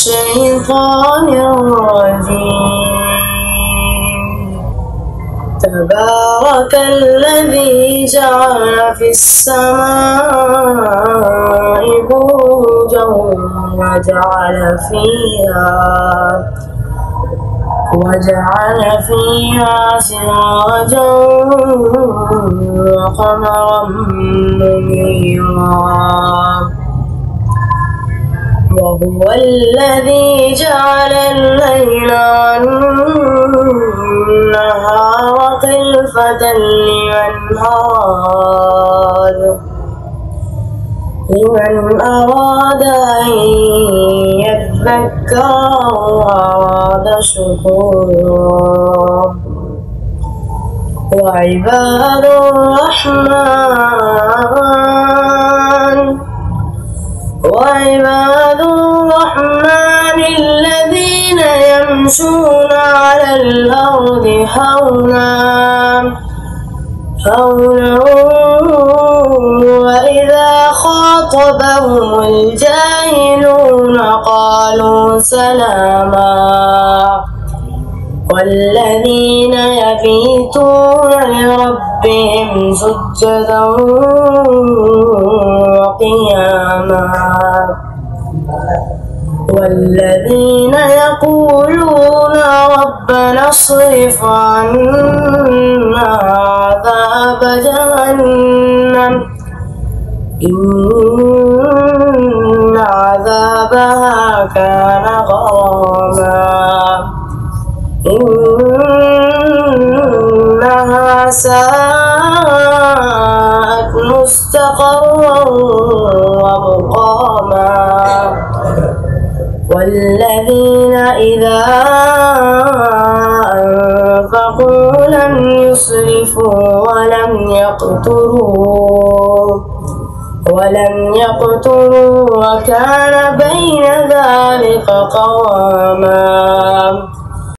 الشيطان الرجيم. تبارك الذي جعل في السماء بروجا وجعل فيها سراجا وقمرا منيرا. وهو الذي جعل الليل والنهار خلفة لمن أراد أن يذكر أو أراد شكورا. وعباد الرحمن الذين يمشون على الأرض هونا وإذا خاطبهم الجاهلون قالوا سلاما. والذين يبيتون لربهم سجدا وقياما. والذين يقولون ربنا اصرف عنا عذاب جهنم إن عذابها كان غراما إنها ساءت مستقرا ومقاما. والذين إذا أنفقوا لم يسرفوا ولم يقتروا وكان بين ذلك قواما.